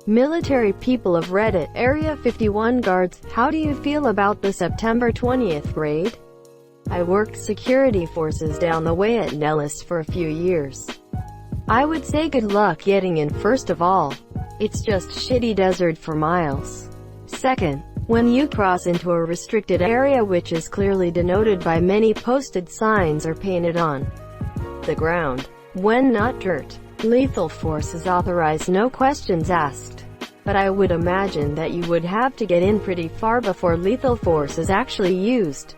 Military people of Reddit, Area 51 guards, how do you feel about the September 20th raid? I worked security forces down the way at Nellis for a few years. I would say good luck getting in first of all. It's just shitty desert for miles. Second, when you cross into a restricted area which is clearly denoted by many posted signs or painted on the ground, when not dirt, lethal force is authorized, no questions asked. But I would imagine that you would have to get in pretty far before lethal force is actually used.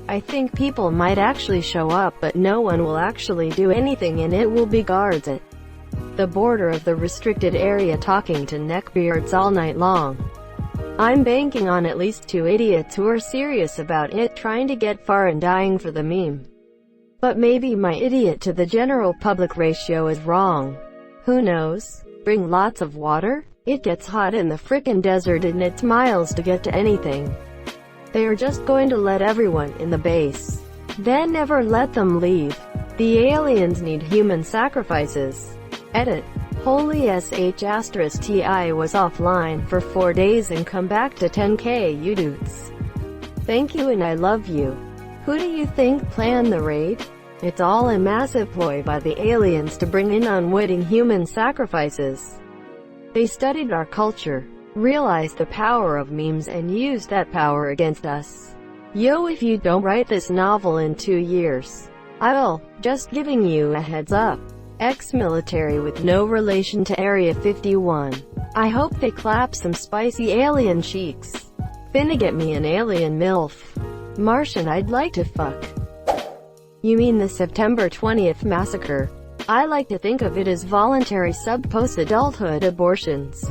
I think people might actually show up, but no one will actually do anything, and it will be guards at the border of the restricted area talking to neckbeards all night long. I'm banking on at least 2 idiots who are serious about it trying to get far and dying for the meme. But maybe my idiot to the general public ratio is wrong. Who knows? Bring lots of water? It gets hot in the frickin' desert and it's miles to get to anything. They are just going to let everyone in the base, then never let them leave. The aliens need human sacrifices. Edit. Holy sh**ti was offline for 4 days and come back to 10k you dudes. Thank you and I love you. Who do you think planned the raid? It's all a massive ploy by the aliens to bring in unwitting human sacrifices. They studied our culture, realized the power of memes and used that power against us. Yo, if you don't write this novel in 2 years, I will. Just giving you a heads up. Ex-military with no relation to Area 51. I hope they clap some spicy alien cheeks. Finna get me an alien MILF. Martian I'd like to fuck. You mean the September 20th massacre? I like to think of it as voluntary sub-post-adulthood abortions.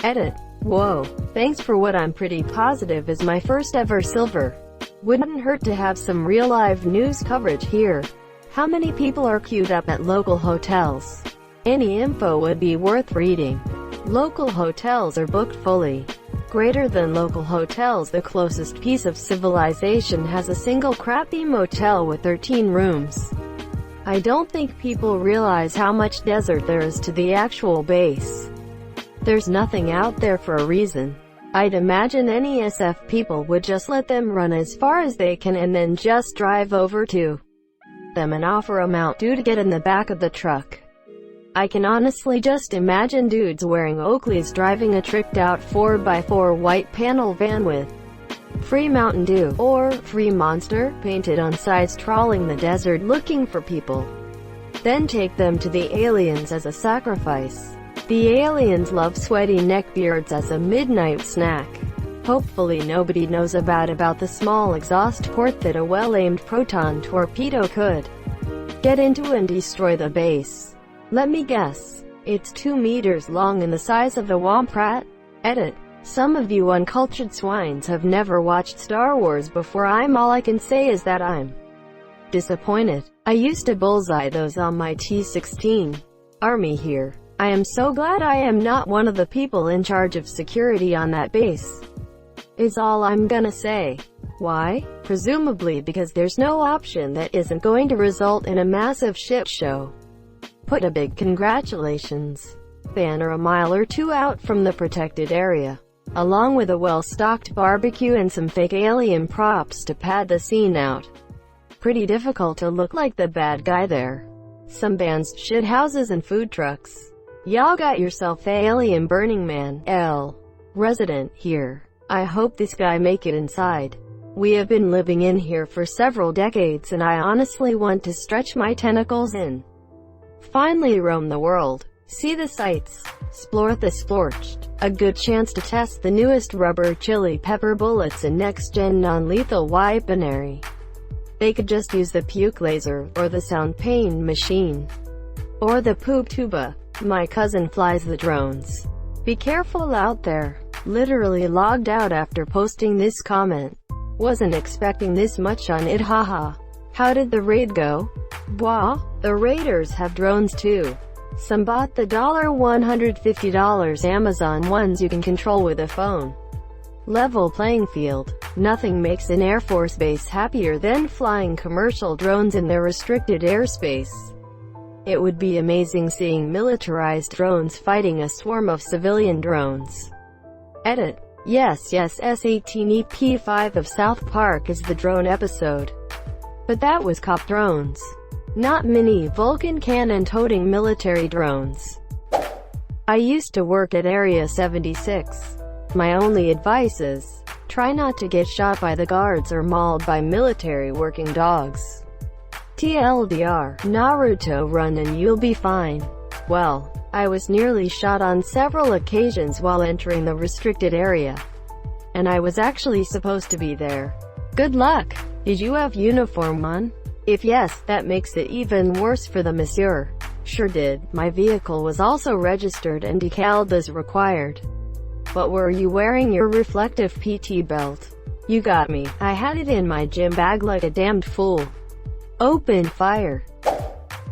Edit. Whoa. Thanks for what I'm pretty positive is my first ever silver. Wouldn't hurt to have some real live news coverage here. How many people are queued up at local hotels? Any info would be worth reading. Local hotels are booked fully. Greater than local hotels, the closest piece of civilization has a single crappy motel with 13 rooms. I don't think people realize how much desert there is to the actual base. There's nothing out there for a reason. I'd imagine any SF people would just let them run as far as they can and then just drive over to them and offer a Mount Dew to get in the back of the truck. I can honestly just imagine dudes wearing Oakleys driving a tricked-out 4x4 white panel van with free Mountain Dew, or free Monster, painted on sides trawling the desert looking for people. Then take them to the aliens as a sacrifice. The aliens love sweaty neckbeards as a midnight snack. Hopefully nobody knows about the small exhaust port that a well-aimed proton torpedo could get into and destroy the base. Let me guess. It's 2 meters long and the size of the Womp-Rat? Edit. Some of you uncultured swines have never watched Star Wars before. All I can say is that I'm disappointed. I used to bullseye those on my T-16 army here. I am so glad I am not one of the people in charge of security on that base. Is all I'm gonna say. Why? Presumably because there's no option that isn't going to result in a massive shit show. Put a big congratulations banner a mile or 2 out from the protected area, along with a well-stocked barbecue and some fake alien props to pad the scene out. Pretty difficult to look like the bad guy there. Some bands, shit houses and food trucks. Y'all got yourself a alien Burning Man L resident here. I hope this guy make it inside. We have been living in here for several decades and I honestly want to stretch my tentacles in. Finally roam the world. See the sights. Splorth the splorched. A good chance to test the newest rubber chili pepper bullets and next-gen non-lethal weaponry. They could just use the puke laser, or the sound pain machine, or the poop tuba. My cousin flies the drones. Be careful out there. Literally logged out after posting this comment. Wasn't expecting this much on it, haha. How did the raid go? Bwah. The raiders have drones too. Some bought the $150 Amazon ones you can control with a phone. Level playing field. Nothing makes an Air Force base happier than flying commercial drones in their restricted airspace. It would be amazing seeing militarized drones fighting a swarm of civilian drones. Edit. Yes, S18EP5 of South Park is the drone episode. But that was cop drones. Not mini Vulcan cannon-toting military drones. I used to work at Area 76. My only advice is, try not to get shot by the guards or mauled by military working dogs. TLDR, Naruto run and you'll be fine. Well, I was nearly shot on several occasions while entering the restricted area. And I was actually supposed to be there. Good luck! Did you have uniform on? If yes, that makes it even worse for the monsieur. Sure did. My vehicle was also registered and decaled as required. But were you wearing your reflective PT belt? You got me. I had it in my gym bag like a damned fool. Open fire.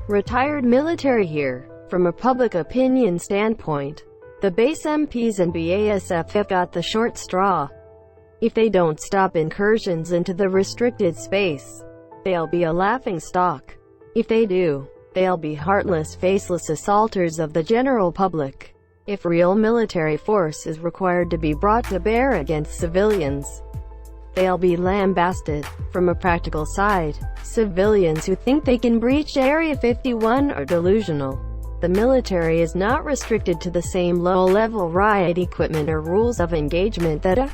Retired military here. From a public opinion standpoint, the base MPs and BASF have got the short straw. If they don't stop incursions into the restricted space, they'll be a laughing stock. If they do, they'll be heartless, faceless assaulters of the general public. If real military force is required to be brought to bear against civilians, they'll be lambasted. From a practical side, civilians who think they can breach Area 51 are delusional. The military is not restricted to the same low-level riot equipment or rules of engagement that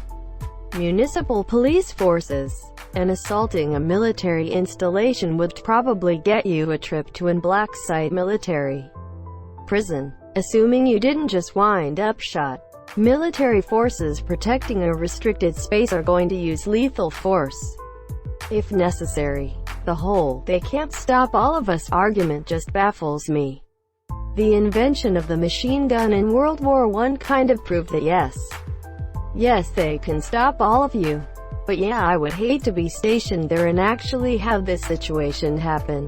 municipal police forces, and assaulting a military installation would probably get you a trip to an black site military prison. Assuming you didn't just wind up shot, military forces protecting a restricted space are going to use lethal force if necessary. The whole "they can't stop all of us" argument just baffles me. The invention of the machine gun in World War I kind of proved that yes, they can stop all of you. But yeah, I would hate to be stationed there and actually have this situation happen.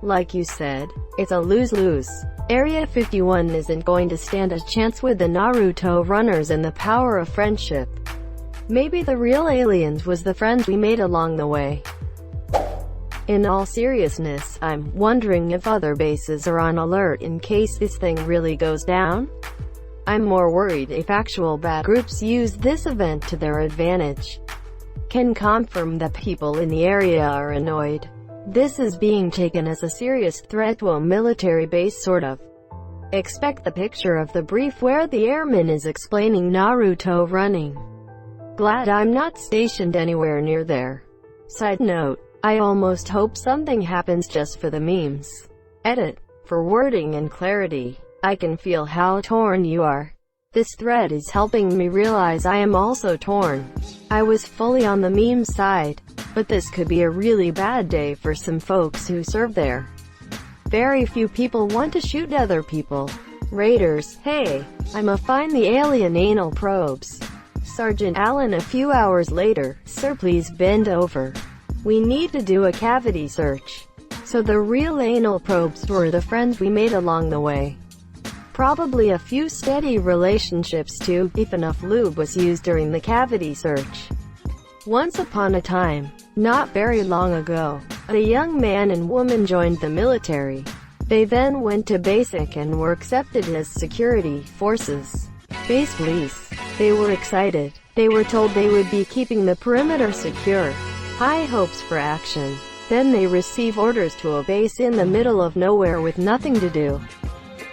Like you said, it's a lose-lose. Area 51 isn't going to stand a chance with the Naruto runners and the power of friendship. Maybe the real aliens was the friends we made along the way. In all seriousness, I'm wondering if other bases are on alert in case this thing really goes down. I'm more worried if actual bad groups use this event to their advantage. Can confirm that people in the area are annoyed. This is being taken as a serious threat to a military base sort of. Expect the picture of the brief where the airman is explaining Naruto running. Glad I'm not stationed anywhere near there. Side note, I almost hope something happens just for the memes. Edit. For wording and clarity, I can feel how torn you are. This thread is helping me realize I am also torn. I was fully on the meme side, but this could be a really bad day for some folks who serve there. Very few people want to shoot other people. Raiders, hey, I'ma find the alien anal probes. Sergeant Allen a few hours later, sir please bend over. We need to do a cavity search. So the real anal probes were the friends we made along the way. Probably a few steady relationships too, if enough lube was used during the cavity search. Once upon a time, not very long ago, a young man and woman joined the military. They then went to basic and were accepted as security forces. Base police. They were excited. They were told they would be keeping the perimeter secure. High hopes for action. Then they receive orders to a base in the middle of nowhere with nothing to do.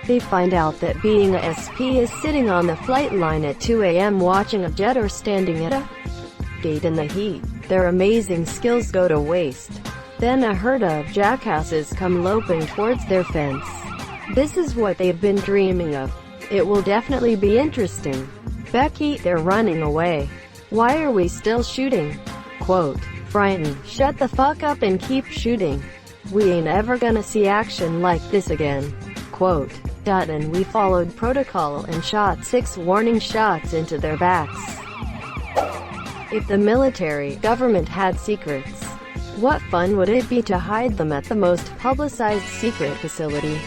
They find out that being a SP is sitting on the flight line at 2 a.m. watching a jet or standing at a gate in the heat. Their amazing skills go to waste. Then a herd of jackasses come loping towards their fence. This is what they've been dreaming of. It will definitely be interesting. Becky, they're running away. Why are we still shooting? Quote. Frightened. Shut the fuck up and keep shooting. We ain't ever gonna see action like this again. Quote. And we followed protocol and shot 6 warning shots into their backs. If the military government had secrets, what fun would it be to hide them at the most publicized secret facility?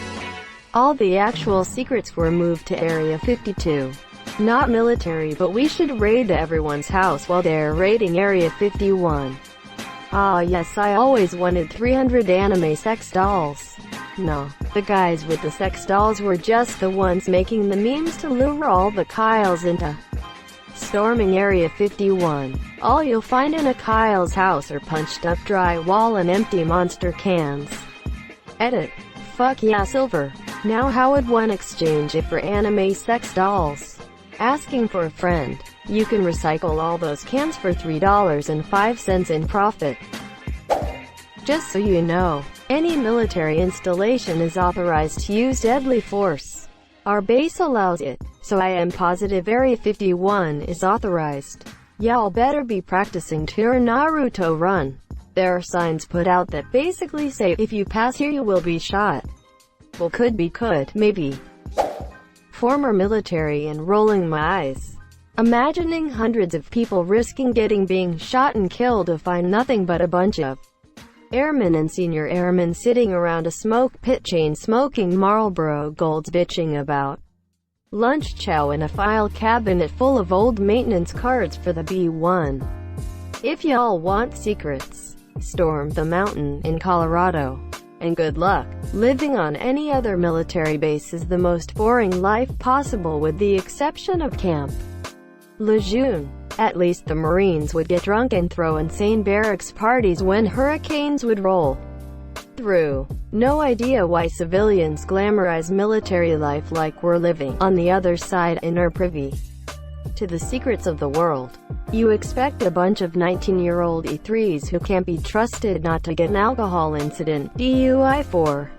All the actual secrets were moved to Area 52. Not military, but we should raid everyone's house while they're raiding Area 51. Ah yes, I always wanted 300 anime sex dolls. No. The guys with the sex dolls were just the ones making the memes to lure all the Kyles into storming Area 51. All you'll find in a Kyle's house are punched up drywall and empty monster cans. Edit. Fuck yeah, silver. Now how would one exchange it for anime sex dolls? Asking for a friend. You can recycle all those cans for $3.05 in profit. Just so you know, any military installation is authorized to use deadly force. Our base allows it, so I am positive Area 51 is authorized. Y'all better be practicing to your Naruto run. There are signs put out that basically say, if you pass here you will be shot. Well, could be, maybe. Former military and rolling my eyes. Imagining hundreds of people risking being shot and killed to find nothing but a bunch of airmen and senior airmen sitting around a smoke pit chain-smoking Marlboro Golds bitching about lunch chow in a file cabinet full of old maintenance cards for the B-1. If y'all want secrets, storm the mountain in Colorado. And good luck. Living on any other military base is the most boring life possible with the exception of Camp Lejeune. At least the Marines would get drunk and throw insane barracks parties when hurricanes would roll through. No idea why civilians glamorize military life like we're living on the other side and are privy to the secrets of the world. You expect a bunch of 19-year-old E3s who can't be trusted not to get an alcohol incident DUI for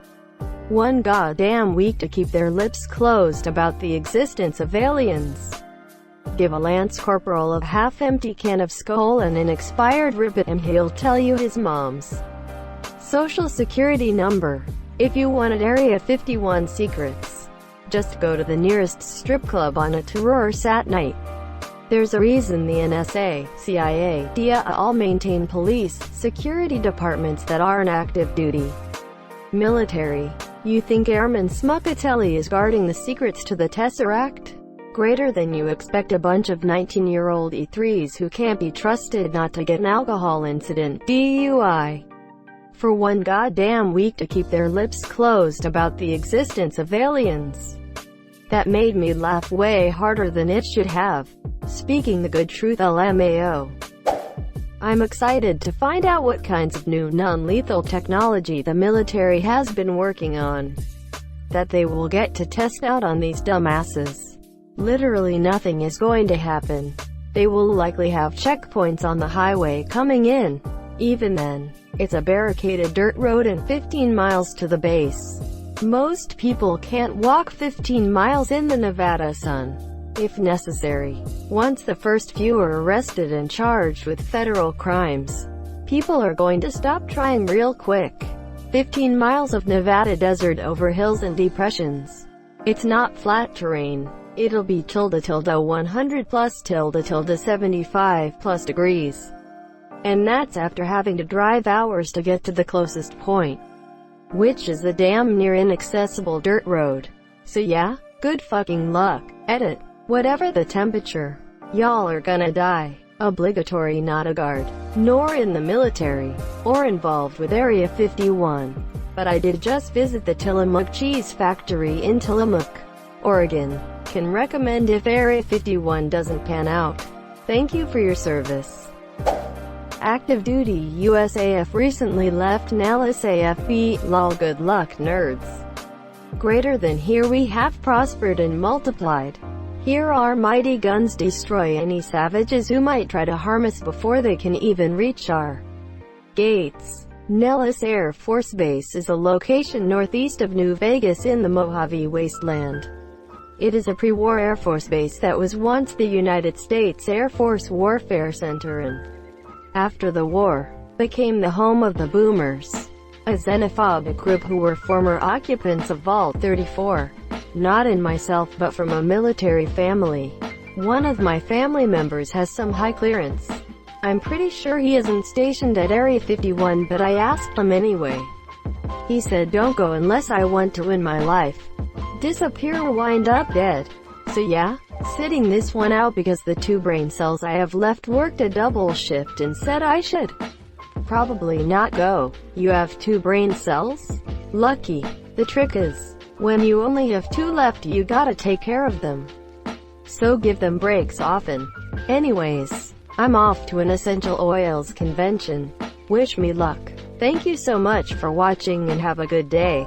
one goddamn week to keep their lips closed about the existence of aliens. Give a Lance Corporal a half-empty can of Skull and an expired ribbit and he'll tell you his mom's social security number. If you wanted Area 51 secrets, just go to the nearest strip club on a Terrorsat night. There's a reason the NSA, CIA, DIA all maintain police, security departments that aren't active duty military. You think Airman Smuckatelli is guarding the secrets to the Tesseract? Greater than you expect a bunch of 19-year-old E3s who can't be trusted not to get an alcohol incident DUI for one goddamn week to keep their lips closed about the existence of aliens. That made me laugh way harder than it should have. Speaking the good truth, LMAO. I'm excited to find out what kinds of new non-lethal technology the military has been working on that they will get to test out on these dumbasses. Literally nothing is going to happen. They will likely have checkpoints on the highway coming in. Even then, it's a barricaded dirt road and 15 miles to the base. Most people can't walk 15 miles in the Nevada sun. If necessary. Once the first few are arrested and charged with federal crimes, people are going to stop trying real quick. 15 miles of Nevada desert over hills and depressions. It's not flat terrain. It'll be ~100 plus ~75 plus degrees. And that's after having to drive hours to get to the closest point, which is the damn near inaccessible dirt road. So yeah, good fucking luck. Edit. Whatever the temperature, y'all are gonna die. Obligatory, not a guard, nor in the military, or involved with Area 51. But I did just visit the Tillamook Cheese Factory in Tillamook, Oregon. Can recommend if Area 51 doesn't pan out. Thank you for your service. Active duty USAF recently left Nellis AFB, lol, good luck nerds. Greater than here we have prospered and multiplied. Here our mighty guns destroy any savages who might try to harm us before they can even reach our gates. Nellis Air Force Base is a location northeast of New Vegas in the Mojave Wasteland. It is a pre-war Air Force base that was once the United States Air Force Warfare Center and, after the war, became the home of the Boomers, a xenophobic group who were former occupants of Vault 34. Not in myself but from a military family. One of my family members has some high clearance. I'm pretty sure he isn't stationed at Area 51, but I asked him anyway. He said don't go unless I want to win my life. Disappear or wind up dead. So yeah, sitting this one out because the 2 brain cells I have left worked a double shift and said I should probably not go. You have 2 brain cells? Lucky. The trick is, when you only have 2 left, you gotta take care of them. So give them breaks often. Anyways, I'm off to an essential oils convention. Wish me luck. Thank you so much for watching and have a good day.